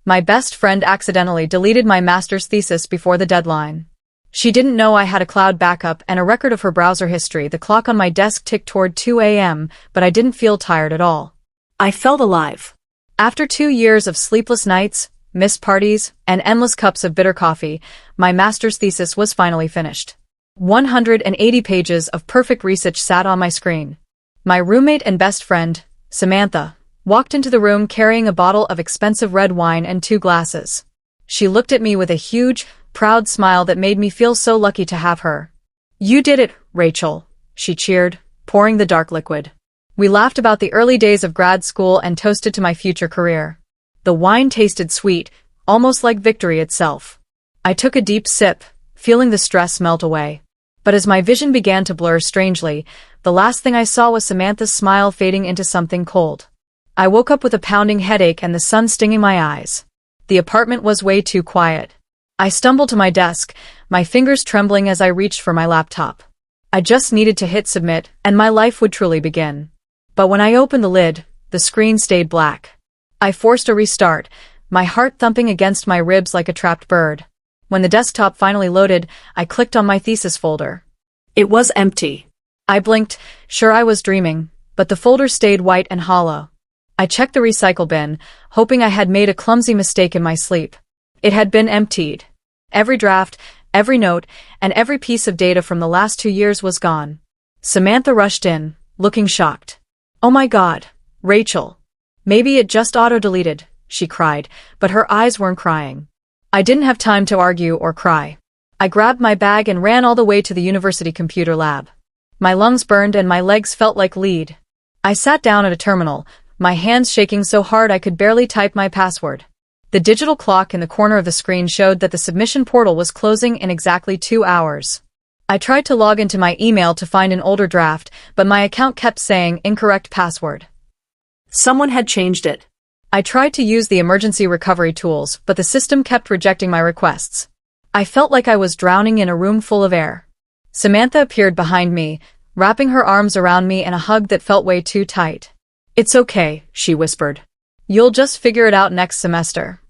My best friend accidentally deleted my master's thesis before the deadline. She didn't know I had a cloud backup and a record of her browser history. The clock on my desk ticked toward 2 a.m., but I didn't feel tired at all. I felt alive. After 2 years of sleepless nights, missed parties, and endless cups of bitter coffee, my master's thesis was finally finished. 180 pages of perfect research sat on my screen. My roommate and best friend, Samantha, walked into the room carrying a bottle of expensive red wine and 2 glasses. She looked at me with a huge, proud smile that made me feel so lucky to have her. "You did it, Rachel," she cheered, pouring the dark liquid. We laughed about the early days of grad school and toasted to my future career. The wine tasted sweet, almost like victory itself. I took a deep sip, feeling the stress melt away. But as my vision began to blur strangely, the last thing I saw was Samantha's smile fading into something cold. I woke up with a pounding headache and the sun stinging my eyes. The apartment was way too quiet. I stumbled to my desk, my fingers trembling as I reached for my laptop. I just needed to hit submit, and my life would truly begin. But when I opened the lid, the screen stayed black. I forced a restart, my heart thumping against my ribs like a trapped bird. When the desktop finally loaded, I clicked on my thesis folder. It was empty. I blinked, sure I was dreaming, but the folder stayed white and hollow. I checked the recycle bin, hoping I had made a clumsy mistake in my sleep. It had been emptied. Every draft, every note, and every piece of data from the last 2 years was gone. Samantha rushed in, looking shocked. "Oh my God, Rachel. Maybe it just auto-deleted," she cried, but her eyes weren't crying. I didn't have time to argue or cry. I grabbed my bag and ran all the way to the university computer lab. My lungs burned and my legs felt like lead. I sat down at a terminal, my hands shaking so hard I could barely type my password. The digital clock in the corner of the screen showed that the submission portal was closing in exactly 2 hours. I tried to log into my email to find an older draft, but my account kept saying incorrect password. Someone had changed it. I tried to use the emergency recovery tools, but the system kept rejecting my requests. I felt like I was drowning in a room full of air. Samantha appeared behind me, wrapping her arms around me in a hug that felt way too tight. "It's okay," she whispered. "You'll just figure it out next semester."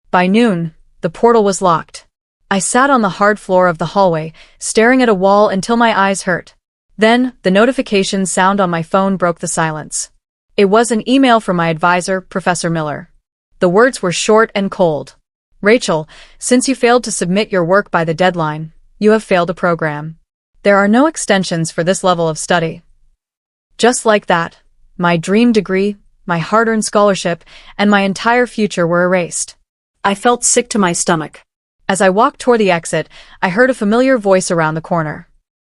By noon, the portal was locked. I sat on the hard floor of the hallway, staring at a wall until my eyes hurt. Then, the notification sound on my phone broke the silence. It was an email from my advisor, Professor Miller. The words were short and cold. "Rachel, since you failed to submit your work by the deadline, you have failed the program. There are no extensions for this level of study." Just like that, my dream degree, my hard-earned scholarship, and my entire future were erased. I felt sick to my stomach. As I walked toward the exit, I heard a familiar voice around the corner.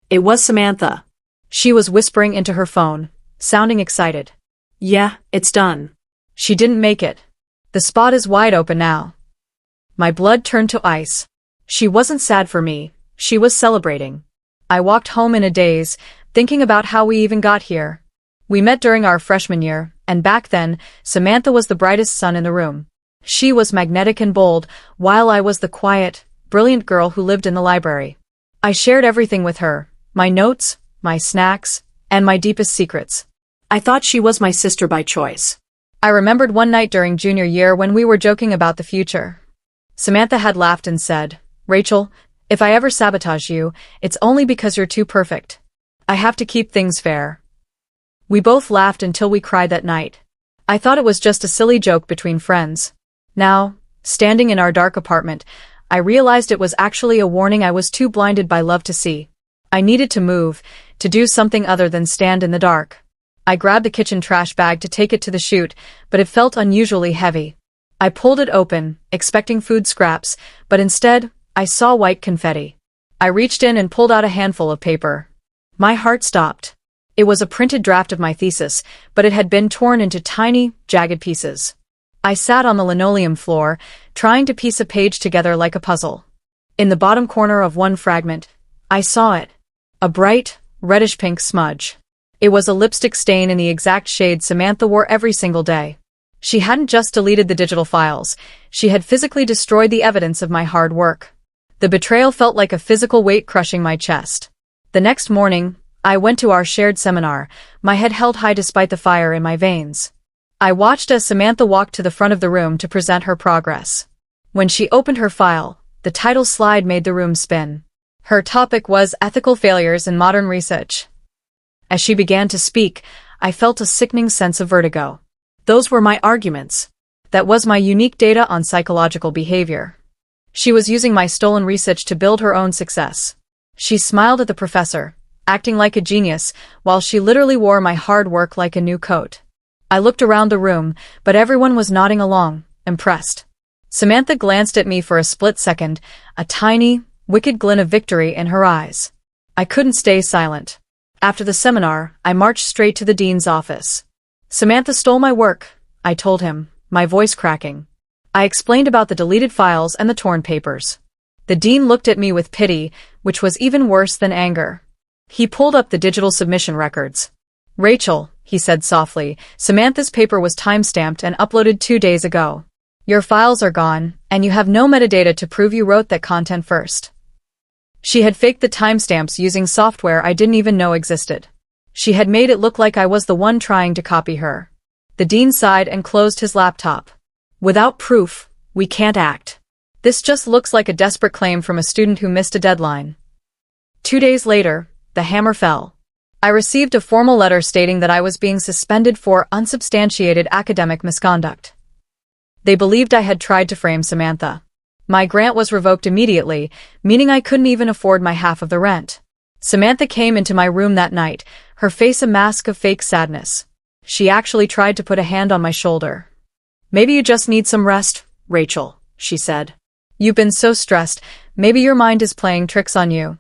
It was Samantha. She was whispering into her phone, sounding excited. "Yeah, it's done." She didn't make it. The spot is wide open now. My blood turned to ice. She wasn't sad for me, she was celebrating. I walked home in a daze, thinking about how we even got here. We met during our freshman year, and back then, Samantha was the brightest sun in the room. She was magnetic and bold, while I was the quiet, brilliant girl who lived in the library. I shared everything with her, my notes, my snacks, and my deepest secrets. I thought she was my sister by choice. I remembered one night during junior year when we were joking about the future. Samantha had laughed and said, "Rachel, if I ever sabotage you, it's only because you're too perfect. I have to keep things fair." We both laughed until we cried that night. I thought it was just a silly joke between friends. Now, standing in our dark apartment, I realized it was actually a warning I was too blinded by love to see. I needed to move, to do something other than stand in the dark. I grabbed the kitchen trash bag to take it to the chute, but it felt unusually heavy. I pulled it open, expecting food scraps, but instead, I saw white confetti. I reached in and pulled out a handful of paper. My heart stopped. It was a printed draft of my thesis, but it had been torn into tiny, jagged pieces. I sat on the linoleum floor, trying to piece a page together like a puzzle. In the bottom corner of one fragment, I saw it. A bright, reddish-pink smudge. It was a lipstick stain in the exact shade Samantha wore every single day. She hadn't just deleted the digital files, she had physically destroyed the evidence of my hard work. The betrayal felt like a physical weight crushing my chest. The next morning, I went to our shared seminar, my head held high despite the fire in my veins. I watched as Samantha walked to the front of the room to present her progress. When she opened her file, the title slide made the room spin. Her topic was ethical failures in modern research. As she began to speak, I felt a sickening sense of vertigo. Those were my arguments. That was my unique data on psychological behavior. She was using my stolen research to build her own success. She smiled at the professor, acting like a genius, while she literally wore my hard work like a new coat. I looked around the room, but everyone was nodding along, impressed. Samantha glanced at me for a split second, a tiny, wicked glint of victory in her eyes. I couldn't stay silent. After the seminar, I marched straight to the dean's office. Samantha stole my work, I told him, my voice cracking. I explained about the deleted files and the torn papers. The dean looked at me with pity, which was even worse than anger. He pulled up the digital submission records. "Rachel," he said softly, "Samantha's paper was time-stamped and uploaded 2 days ago. Your files are gone, and you have no metadata to prove you wrote that content first." She had faked the timestamps using software I didn't even know existed. She had made it look like I was the one trying to copy her. The dean sighed and closed his laptop. "Without proof, we can't act. This just looks like a desperate claim from a student who missed a deadline." 2 days later, the hammer fell. I received a formal letter stating that I was being suspended for unsubstantiated academic misconduct. They believed I had tried to frame Samantha. My grant was revoked immediately, meaning I couldn't even afford my half of the rent. Samantha came into my room that night, her face a mask of fake sadness. She actually tried to put a hand on my shoulder. "Maybe you just need some rest, Rachel," she said. "You've been so stressed, maybe your mind is playing tricks on you."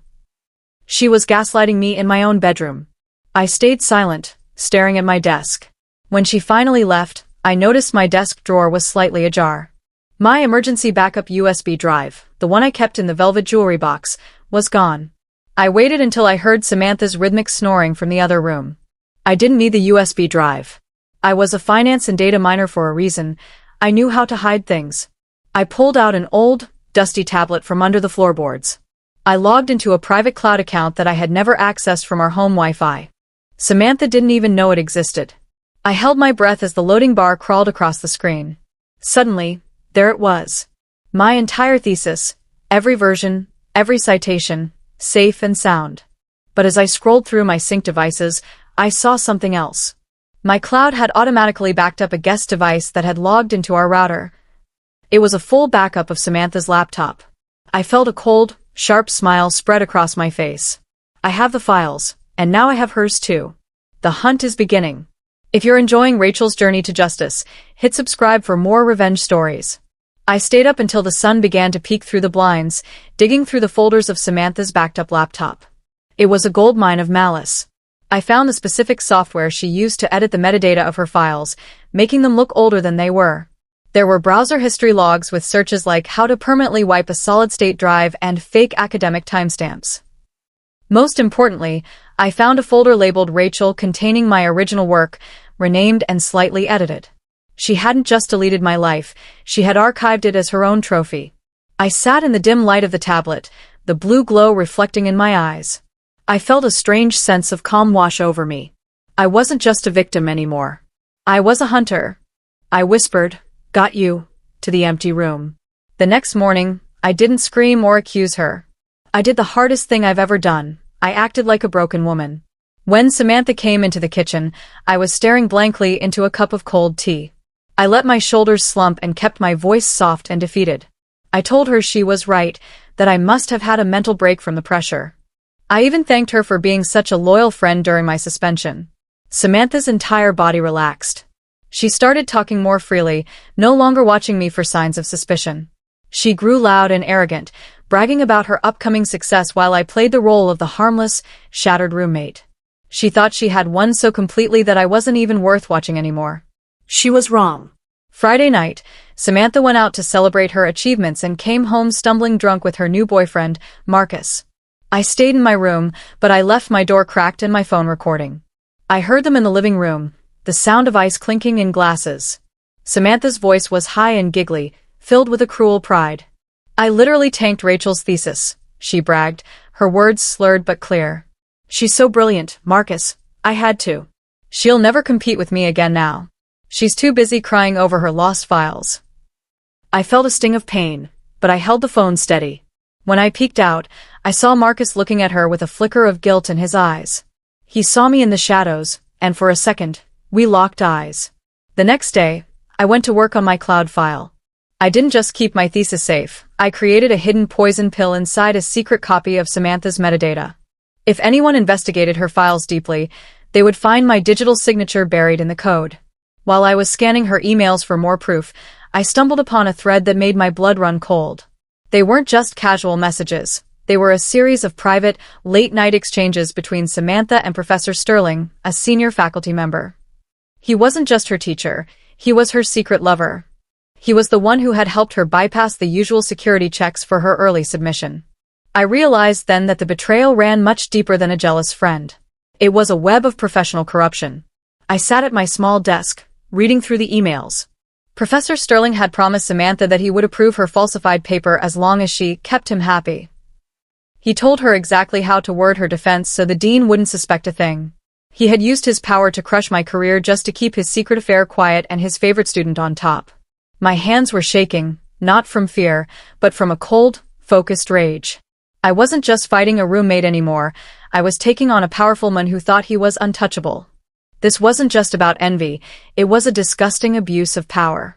She was gaslighting me in my own bedroom. I stayed silent, staring at my desk. When she finally left, I noticed my desk drawer was slightly ajar. My emergency backup USB drive, the one I kept in the velvet jewelry box, was gone. I waited until I heard Samantha's rhythmic snoring from the other room. I didn't need the USB drive. I was a finance and data minor for a reason. I knew how to hide things. I pulled out an old, dusty tablet from under the floorboards. I logged into a private cloud account that I had never accessed from our home Wi-Fi. Samantha didn't even know it existed. I held my breath as the loading bar crawled across the screen. Suddenly, there it was. My entire thesis, every version, every citation, safe and sound. But as I scrolled through my sync devices, I saw something else. My cloud had automatically backed up a guest device that had logged into our router. It was a full backup of Samantha's laptop. I felt a cold, sharp smile spread across my face. I have the files, and now I have hers too. The hunt is beginning. If you're enjoying Rachel's journey to justice, hit subscribe for more revenge stories. I stayed up until the sun began to peek through the blinds, digging through the folders of Samantha's backed-up laptop. It was a goldmine of malice. I found the specific software she used to edit the metadata of her files, making them look older than they were. There were browser history logs with searches like how to permanently wipe a solid-state drive and fake academic timestamps. Most importantly, I found a folder labeled Rachel containing my original work, renamed and slightly edited. She hadn't just deleted my life, she had archived it as her own trophy. I sat in the dim light of the tablet, the blue glow reflecting in my eyes. I felt a strange sense of calm wash over me. I wasn't just a victim anymore. I was a hunter. I whispered, "Got you," to the empty room. The next morning, I didn't scream or accuse her. I did the hardest thing I've ever done. I acted like a broken woman. When Samantha came into the kitchen, I was staring blankly into a cup of cold tea. I let my shoulders slump and kept my voice soft and defeated. I told her she was right, that I must have had a mental break from the pressure. I even thanked her for being such a loyal friend during my suspension. Samantha's entire body relaxed. She started talking more freely, no longer watching me for signs of suspicion. She grew loud and arrogant, bragging about her upcoming success while I played the role of the harmless, shattered roommate. She thought she had won so completely that I wasn't even worth watching anymore. She was wrong. Friday night, Samantha went out to celebrate her achievements and came home stumbling drunk with her new boyfriend, Marcus. I stayed in my room, but I left my door cracked and my phone recording. I heard them in the living room, the sound of ice clinking in glasses. Samantha's voice was high and giggly, filled with a cruel pride. "I literally tanked Rachel's thesis," she bragged, her words slurred but clear. "She's so brilliant, Marcus. I had to. She'll never compete with me again now." She's too busy crying over her lost files. I felt a sting of pain, but I held the phone steady. When I peeked out, I saw Marcus looking at her with a flicker of guilt in his eyes. He saw me in the shadows, and for a second, we locked eyes. The next day, I went to work on my cloud file. I didn't just keep my thesis safe, I created a hidden poison pill inside a secret copy of Samantha's metadata. If anyone investigated her files deeply, they would find my digital signature buried in the code. While I was scanning her emails for more proof, I stumbled upon a thread that made my blood run cold. They weren't just casual messages. They were a series of private, late-night exchanges between Samantha and Professor Sterling, a senior faculty member. He wasn't just her teacher, he was her secret lover. He was the one who had helped her bypass the usual security checks for her early submission. I realized then that the betrayal ran much deeper than a jealous friend. It was a web of professional corruption. I sat at my small desk, reading through the emails. Professor Sterling had promised Samantha that he would approve her falsified paper as long as she kept him happy. He told her exactly how to word her defense so the dean wouldn't suspect a thing. He had used his power to crush my career just to keep his secret affair quiet and his favorite student on top. My hands were shaking, not from fear, but from a cold, focused rage. I wasn't just fighting a roommate anymore, I was taking on a powerful man who thought he was untouchable. This wasn't just about envy, it was a disgusting abuse of power.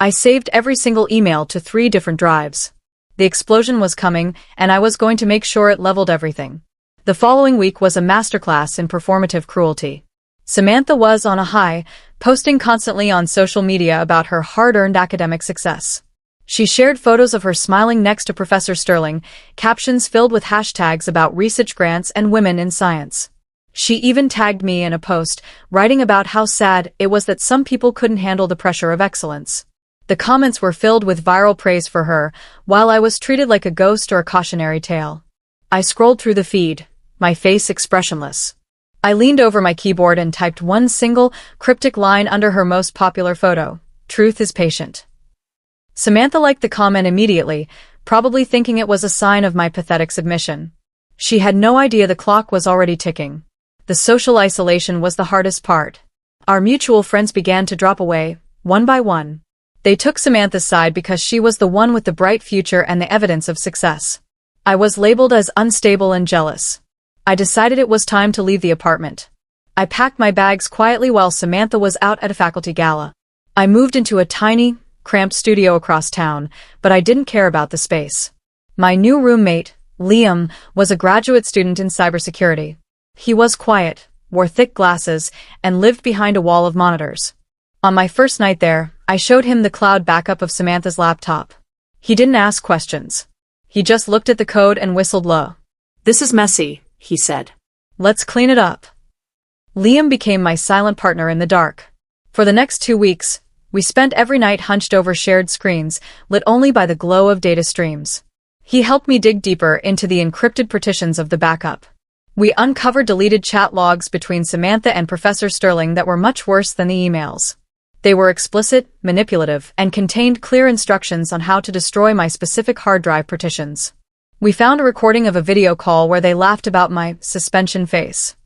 I saved every single email to 3 different drives. The explosion was coming, and I was going to make sure it leveled everything. The following week was a masterclass in performative cruelty. Samantha was on a high, posting constantly on social media about her hard-earned academic success. She shared photos of her smiling next to Professor Sterling, captions filled with hashtags about research grants and women in science. She even tagged me in a post, writing about how sad it was that some people couldn't handle the pressure of excellence. The comments were filled with viral praise for her, while I was treated like a ghost or a cautionary tale. I scrolled through the feed, my face expressionless. I leaned over my keyboard and typed one single, cryptic line under her most popular photo: "Truth is patient." Samantha liked the comment immediately, probably thinking it was a sign of my pathetic submission. She had no idea the clock was already ticking. The social isolation was the hardest part. Our mutual friends began to drop away, one by one. They took Samantha's side because she was the one with the bright future and the evidence of success. I was labeled as unstable and jealous. I decided it was time to leave the apartment. I packed my bags quietly while Samantha was out at a faculty gala. I moved into a tiny, cramped studio across town, but I didn't care about the space. My new roommate, Liam, was a graduate student in cybersecurity. He was quiet, wore thick glasses, and lived behind a wall of monitors. On my first night there, I showed him the cloud backup of Samantha's laptop. He didn't ask questions. He just looked at the code and whistled low. "This is messy," he said. "Let's clean it up." Liam became my silent partner in the dark. For the next 2 weeks, we spent every night hunched over shared screens, lit only by the glow of data streams. He helped me dig deeper into the encrypted partitions of the backup. We uncovered deleted chat logs between Samantha and Professor Sterling that were much worse than the emails. They were explicit, manipulative, and contained clear instructions on how to destroy my specific hard drive partitions. We found a recording of a video call where they laughed about my suspension face.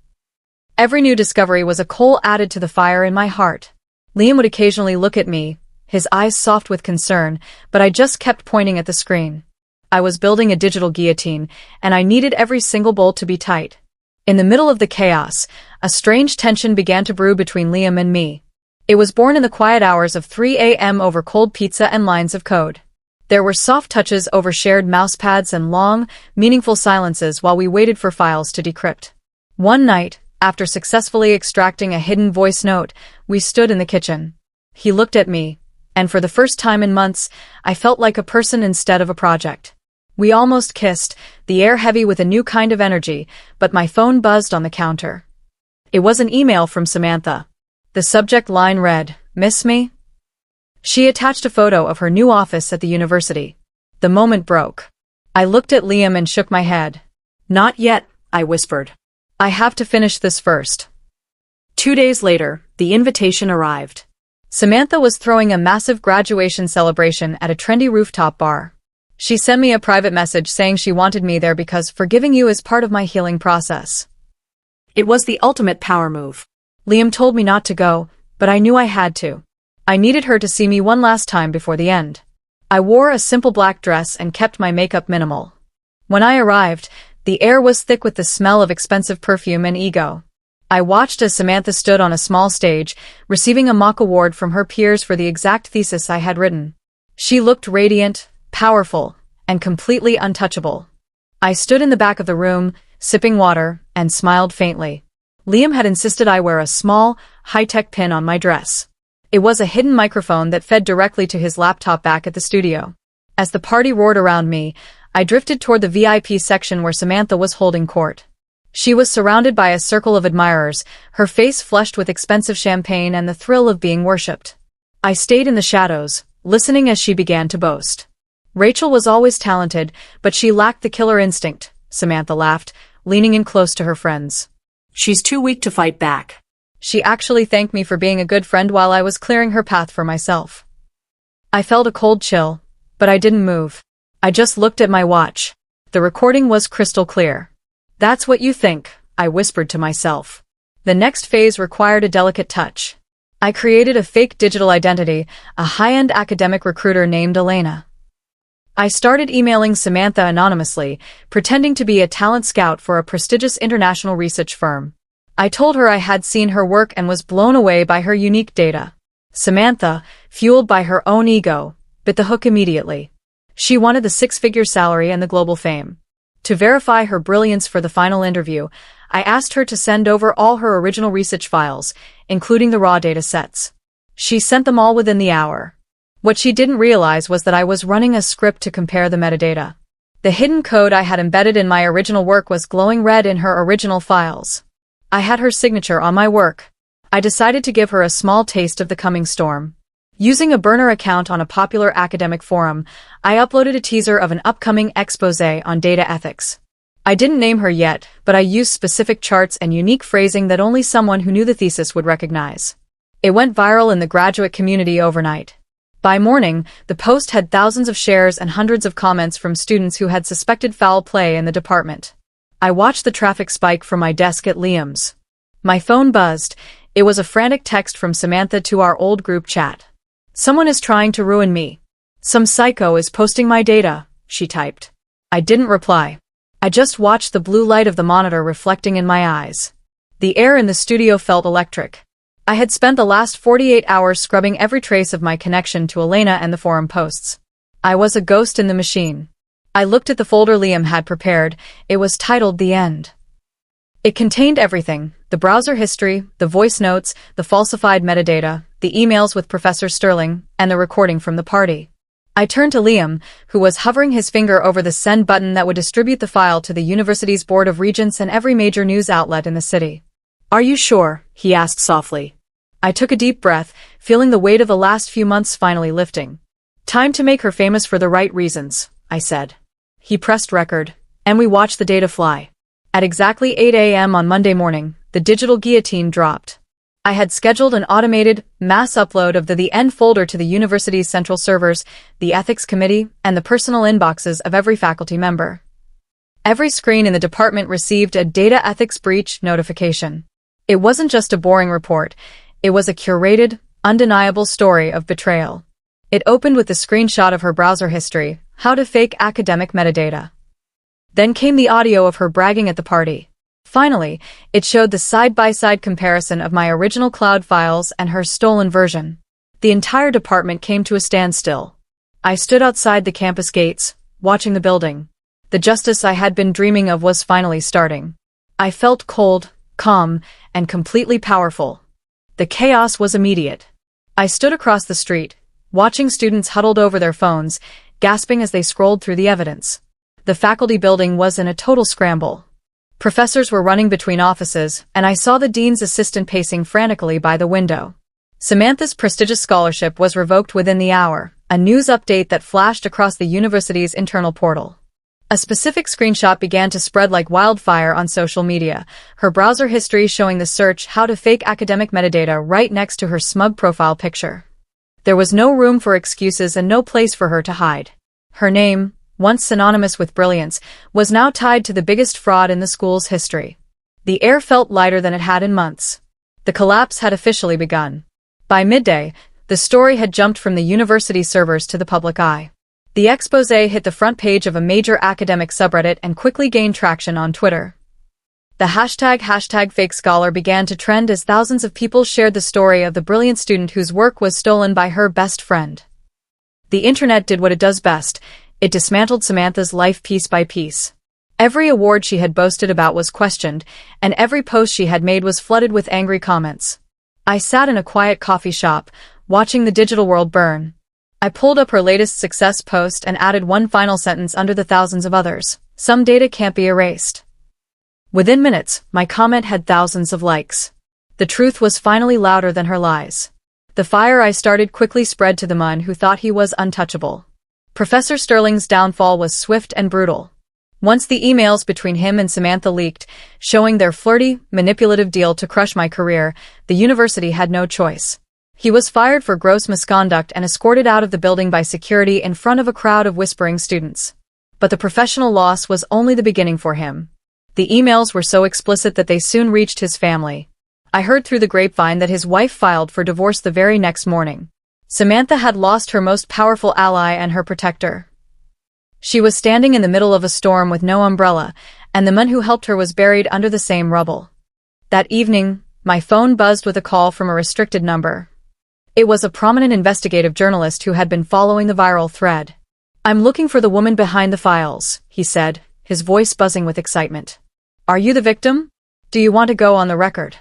Every new discovery was a coal added to the fire in my heart. Liam would occasionally look at me, his eyes soft with concern, but I just kept pointing at the screen. I was building a digital guillotine, and I needed every single bolt to be tight. In the middle of the chaos, a strange tension began to brew between Liam and me. It was born in the quiet hours of 3 a.m. over cold pizza and lines of code. There were soft touches over shared mousepads and long, meaningful silences while we waited for files to decrypt. One night, after successfully extracting a hidden voice note, we stood in the kitchen. He looked at me, and for the first time in months, I felt like a person instead of a project. We almost kissed, the air heavy with a new kind of energy, but my phone buzzed on the counter. It was an email from Samantha. The subject line read, "Miss me?" She attached a photo of her new office at the university. The moment broke. I looked at Liam and shook my head. "Not yet," I whispered. "I have to finish this first." 2 days later, the invitation arrived. Samantha was throwing a massive graduation celebration at a trendy rooftop bar. She sent me a private message saying she wanted me there because forgiving you is part of my healing process. It was the ultimate power move. Liam told me not to go, but I knew I had to. I needed her to see me one last time before the end. I wore a simple black dress and kept my makeup minimal. When I arrived, the air was thick with the smell of expensive perfume and ego. I watched as Samantha stood on a small stage, receiving a mock award from her peers for the exact thesis I had written. She looked radiant, powerful, and completely untouchable. I stood in the back of the room, sipping water, and smiled faintly. Liam had insisted I wear a small, high-tech pin on my dress. It was a hidden microphone that fed directly to his laptop back at the studio. As the party roared around me, I drifted toward the VIP section where Samantha was holding court. She was surrounded by a circle of admirers, her face flushed with expensive champagne and the thrill of being worshipped. I stayed in the shadows, listening as she began to boast. Rachel was always talented, but she lacked the killer instinct, Samantha laughed, leaning in close to her friends. She's too weak to fight back. She actually thanked me for being a good friend while I was clearing her path for myself. I felt a cold chill, but I didn't move. I just looked at my watch. The recording was crystal clear. That's what you think, I whispered to myself. The next phase required a delicate touch. I created a fake digital identity, a high-end academic recruiter named Elena. I started emailing Samantha anonymously, pretending to be a talent scout for a prestigious international research firm. I told her I had seen her work and was blown away by her unique data. Samantha, fueled by her own ego, bit the hook immediately. She wanted the six-figure salary and the global fame. To verify her brilliance for the final interview, I asked her to send over all her original research files, including the raw data sets. She sent them all within the hour. What she didn't realize was that I was running a script to compare the metadata. The hidden code I had embedded in my original work was glowing red in her original files. I had her signature on my work. I decided to give her a small taste of the coming storm. Using a burner account on a popular academic forum, I uploaded a teaser of an upcoming exposé on data ethics. I didn't name her yet, but I used specific charts and unique phrasing that only someone who knew the thesis would recognize. It went viral in the graduate community overnight. By morning, the post had thousands of shares and hundreds of comments from students who had suspected foul play in the department. I watched the traffic spike from my desk at Liam's. My phone buzzed. It was a frantic text from Samantha to our old group chat. "Someone is trying to ruin me. Some psycho is posting my data," she typed. I didn't reply. I just watched the blue light of the monitor reflecting in my eyes. The air in the studio felt electric. I had spent the last 48 hours scrubbing every trace of my connection to Elena and the forum posts. I was a ghost in the machine. I looked at the folder Liam had prepared. It was titled The End. It contained everything: the browser history, the voice notes, the falsified metadata, the emails with Professor Sterling, and the recording from the party. I turned to Liam, who was hovering his finger over the send button that would distribute the file to the university's Board of Regents and every major news outlet in the city. "Are you sure?" he asked softly. I took a deep breath, feeling the weight of the last few months finally lifting. "Time to make her famous for the right reasons," I said. He pressed record, and we watched the data fly. At exactly 8 a.m. on Monday morning, the digital guillotine dropped. I had scheduled an automated, mass upload of the end folder to the university's central servers, the ethics committee, and the personal inboxes of every faculty member. Every screen in the department received a data ethics breach notification. It wasn't just a boring report. It was a curated, undeniable story of betrayal. It opened with a screenshot of her browser history, how to fake academic metadata. Then came the audio of her bragging at the party. Finally, it showed the side-by-side comparison of my original cloud files and her stolen version. The entire department came to a standstill. I stood outside the campus gates, watching the building. The justice I had been dreaming of was finally starting. I felt cold, calm, and completely powerful. The chaos was immediate. I stood across the street, watching students huddled over their phones, gasping as they scrolled through the evidence. The faculty building was in a total scramble. Professors were running between offices, and I saw the dean's assistant pacing frantically by the window. Samantha's prestigious scholarship was revoked within the hour, a news update that flashed across the university's internal portal. A specific screenshot began to spread like wildfire on social media, her browser history showing the search "how to fake academic metadata" right next to her smug profile picture. There was no room for excuses and no place for her to hide. Her name, once synonymous with brilliance, was now tied to the biggest fraud in the school's history. The air felt lighter than it had in months. The collapse had officially begun. By midday, The story had jumped from the university servers to the public eye. The expose hit the front page of a major academic subreddit and quickly gained traction on Twitter. The hashtag fake scholar began to trend as thousands of people shared the story of the brilliant student whose work was stolen by her best friend. The internet did what it does best. It dismantled Samantha's life piece by piece. Every award she had boasted about was questioned, and every post she had made was flooded with angry comments. I sat in a quiet coffee shop, watching the digital world burn. I pulled up her latest success post and added one final sentence under the thousands of others. Some data can't be erased. Within minutes, my comment had thousands of likes. The truth was finally louder than her lies. The fire I started quickly spread to the man who thought he was untouchable. Professor Sterling's downfall was swift and brutal. Once the emails between him and Samantha leaked, showing their flirty, manipulative deal to crush my career, the university had no choice. He was fired for gross misconduct and escorted out of the building by security in front of a crowd of whispering students. But the professional loss was only the beginning for him. The emails were so explicit that they soon reached his family. I heard through the grapevine that his wife filed for divorce the very next morning. Samantha had lost her most powerful ally and her protector. She was standing in the middle of a storm with no umbrella, and the man who helped her was buried under the same rubble. That evening, my phone buzzed with a call from a restricted number. It was a prominent investigative journalist who had been following the viral thread. "I'm looking for the woman behind the files," he said, his voice buzzing with excitement. "Are you the victim? Do you want to go on the record?"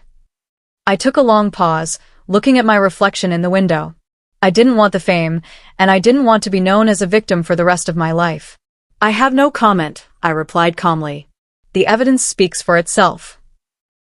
I took a long pause, looking at my reflection in the window. I didn't want the fame, and I didn't want to be known as a victim for the rest of my life. "I have no comment," I replied calmly. "The evidence speaks for itself."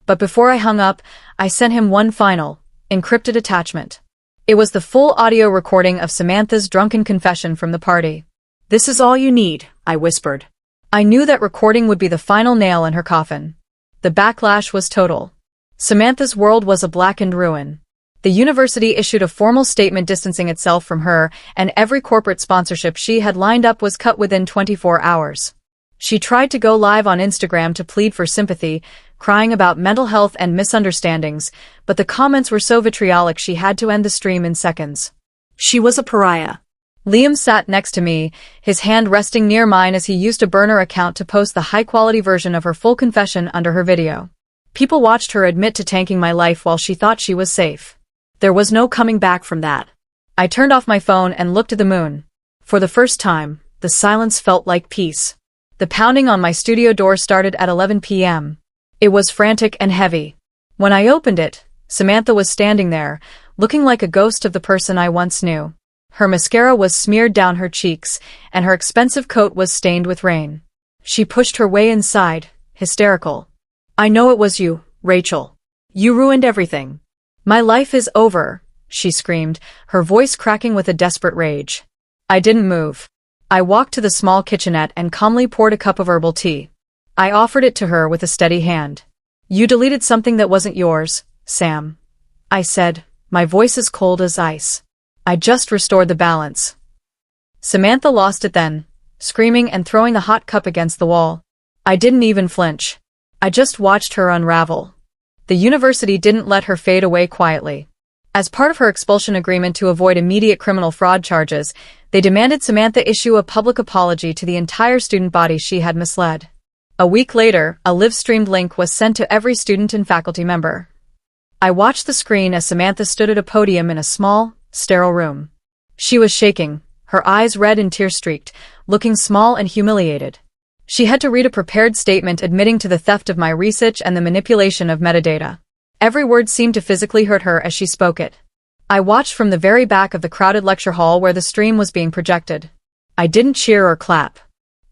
But before I hung up, I sent him one final, encrypted attachment. It was the full audio recording of Samantha's drunken confession from the party. "This is all you need," I whispered. I knew that recording would be the final nail in her coffin. The backlash was total. Samantha's world was a blackened ruin. The university issued a formal statement distancing itself from her, and every corporate sponsorship she had lined up was cut within 24 hours. She tried to go live on Instagram to plead for sympathy, crying about mental health and misunderstandings, but the comments were so vitriolic she had to end the stream in seconds. She was a pariah. Liam sat next to me, his hand resting near mine as he used a burner account to post the high-quality version of her full confession under her video. People watched her admit to tanking my life while she thought she was safe. There was no coming back from that. I turned off my phone and looked at the moon. For the first time, the silence felt like peace. The pounding on my studio door started at 11 p.m. It was frantic and heavy. When I opened it, Samantha was standing there, looking like a ghost of the person I once knew. Her mascara was smeared down her cheeks, and her expensive coat was stained with rain. She pushed her way inside, hysterical. "I know it was you, Rachel. You ruined everything. My life is over," she screamed, her voice cracking with a desperate rage. I didn't move. I walked to the small kitchenette and calmly poured a cup of herbal tea. I offered it to her with a steady hand. "You deleted something that wasn't yours, Sam," I said, my voice as cold as ice. "I just restored the balance." Samantha lost it then, screaming and throwing the hot cup against the wall. I didn't even flinch. I just watched her unravel. The university didn't let her fade away quietly. As part of her expulsion agreement to avoid immediate criminal fraud charges, they demanded Samantha issue a public apology to the entire student body she had misled. A week later, a live-streamed link was sent to every student and faculty member. I watched the screen as Samantha stood at a podium in a small, sterile room. She was shaking, her eyes red and tear-streaked, looking small and humiliated. She had to read a prepared statement admitting to the theft of my research and the manipulation of metadata. Every word seemed to physically hurt her as she spoke it. I watched from the very back of the crowded lecture hall where the stream was being projected. I didn't cheer or clap.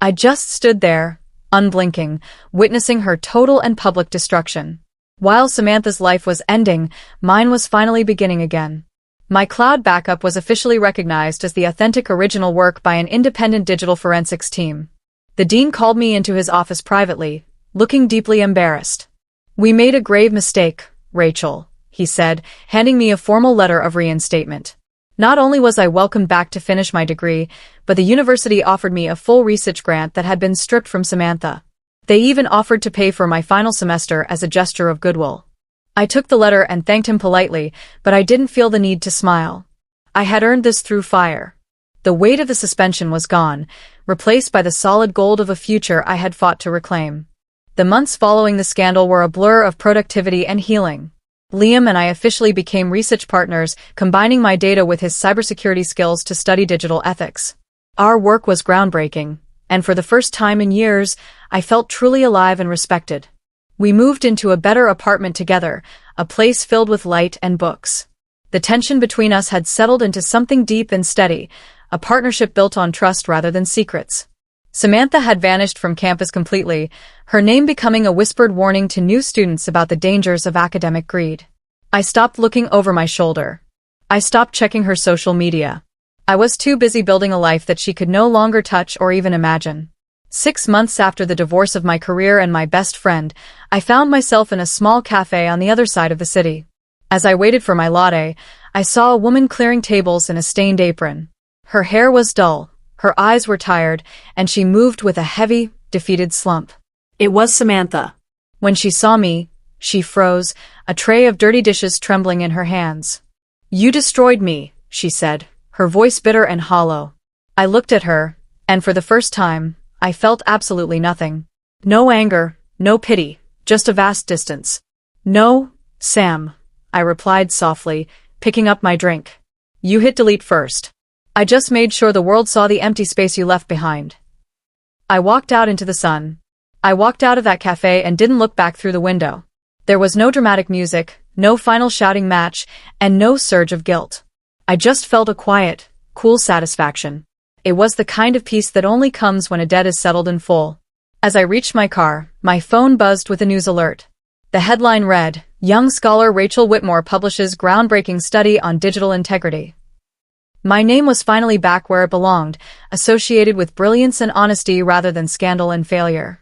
I just stood there, unblinking, witnessing her total and public destruction. While Samantha's life was ending, mine was finally beginning again. My cloud backup was officially recognized as the authentic original work by an independent digital forensics team. The dean called me into his office privately, looking deeply embarrassed. "We made a grave mistake, Rachel," he said, handing me a formal letter of reinstatement. Not only was I welcomed back to finish my degree, but the university offered me a full research grant that had been stripped from Samantha. They even offered to pay for my final semester as a gesture of goodwill. I took the letter and thanked him politely, but I didn't feel the need to smile. I had earned this through fire. The weight of the suspension was gone, replaced by the solid gold of a future I had fought to reclaim. The months following the scandal were a blur of productivity and healing. Liam and I officially became research partners, combining my data with his cybersecurity skills to study digital ethics. Our work was groundbreaking, and for the first time in years, I felt truly alive and respected. We moved into a better apartment together, a place filled with light and books. The tension between us had settled into something deep and steady, a partnership built on trust rather than secrets. Samantha had vanished from campus completely, her name becoming a whispered warning to new students about the dangers of academic greed. I stopped looking over my shoulder. I stopped checking her social media. I was too busy building a life that she could no longer touch or even imagine. 6 months after the divorce of my career and my best friend, I found myself in a small cafe on the other side of the city. As I waited for my latte, I saw a woman clearing tables in a stained apron. Her hair was dull, her eyes were tired, and she moved with a heavy, defeated slump. It was Samantha. When she saw me, she froze, a tray of dirty dishes trembling in her hands. "You destroyed me," she said, her voice bitter and hollow. I looked at her, and for the first time, I felt absolutely nothing. No anger, no pity, just a vast distance. "No, Sam," I replied softly, picking up my drink. "You hit delete first. I just made sure the world saw the empty space you left behind." I walked out into the sun. I walked out of that cafe and didn't look back through the window. There was no dramatic music, no final shouting match, and no surge of guilt. I just felt a quiet, cool satisfaction. It was the kind of peace that only comes when a debt is settled in full. As I reached my car, my phone buzzed with a news alert. The headline read, "Young scholar Rachel Whitmore publishes groundbreaking study on digital integrity." My name was finally back where it belonged, associated with brilliance and honesty rather than scandal and failure.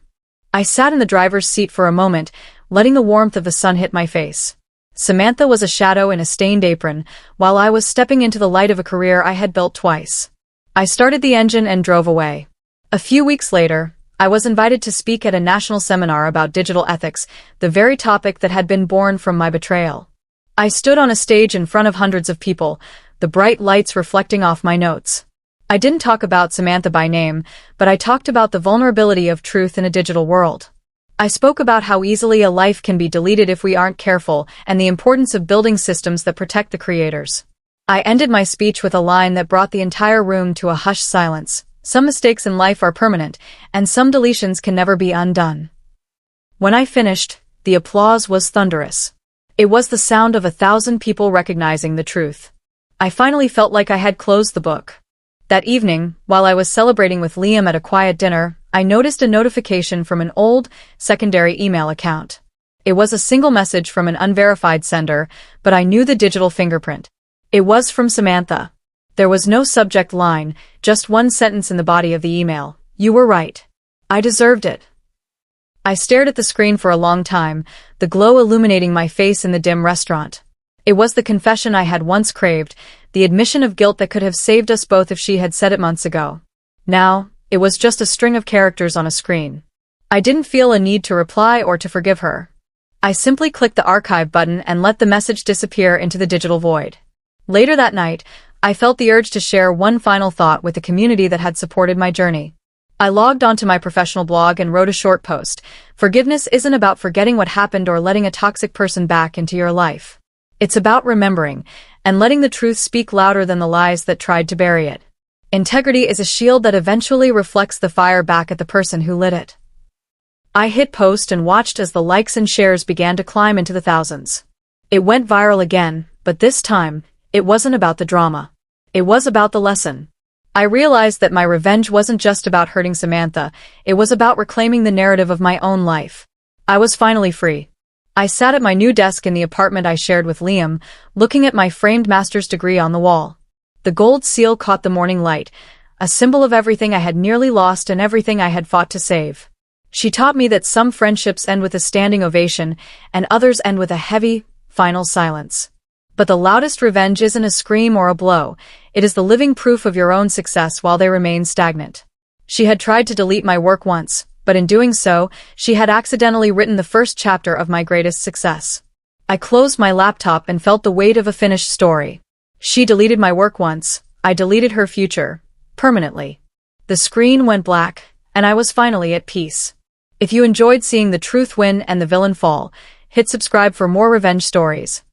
I sat in the driver's seat for a moment, letting the warmth of the sun hit my face. Samantha was a shadow in a stained apron, while I was stepping into the light of a career I had built twice. I started the engine and drove away. A few weeks later, I was invited to speak at a national seminar about digital ethics, the very topic that had been born from my betrayal. I stood on a stage in front of hundreds of people, the bright lights reflecting off my notes. I didn't talk about Samantha by name, but I talked about the vulnerability of truth in a digital world. I spoke about how easily a life can be deleted if we aren't careful, and the importance of building systems that protect the creators. I ended my speech with a line that brought the entire room to a hushed silence. Some mistakes in life are permanent, and some deletions can never be undone. When I finished, the applause was thunderous. It was the sound of 1,000 people recognizing the truth. I finally felt like I had closed the book. That evening, while I was celebrating with Liam at a quiet dinner, I noticed a notification from an old, secondary email account. It was a single message from an unverified sender, but I knew the digital fingerprint. It was from Samantha. There was no subject line, just one sentence in the body of the email. "You were right. I deserved it." I stared at the screen for a long time, the glow illuminating my face in the dim restaurant. It was the confession I had once craved, the admission of guilt that could have saved us both if she had said it months ago. Now, it was just a string of characters on a screen. I didn't feel a need to reply or to forgive her. I simply clicked the archive button and let the message disappear into the digital void. Later that night, I felt the urge to share one final thought with the community that had supported my journey. I logged onto my professional blog and wrote a short post. Forgiveness isn't about forgetting what happened or letting a toxic person back into your life. It's about remembering, and letting the truth speak louder than the lies that tried to bury it. Integrity is a shield that eventually reflects the fire back at the person who lit it. I hit post and watched as the likes and shares began to climb into the thousands. It went viral again, but this time, it wasn't about the drama. It was about the lesson. I realized that my revenge wasn't just about hurting Samantha, it was about reclaiming the narrative of my own life. I was finally free. I sat at my new desk in the apartment I shared with Liam, looking at my framed master's degree on the wall. The gold seal caught the morning light, a symbol of everything I had nearly lost and everything I had fought to save. She taught me that some friendships end with a standing ovation, and others end with a heavy, final silence. But the loudest revenge isn't a scream or a blow, it is the living proof of your own success while they remain stagnant. She had tried to delete my work once, but in doing so, she had accidentally written the first chapter of my greatest success. I closed my laptop and felt the weight of a finished story. She deleted my work once, I deleted her future. Permanently. The screen went black, and I was finally at peace. If you enjoyed seeing the truth win and the villain fall, hit subscribe for more revenge stories.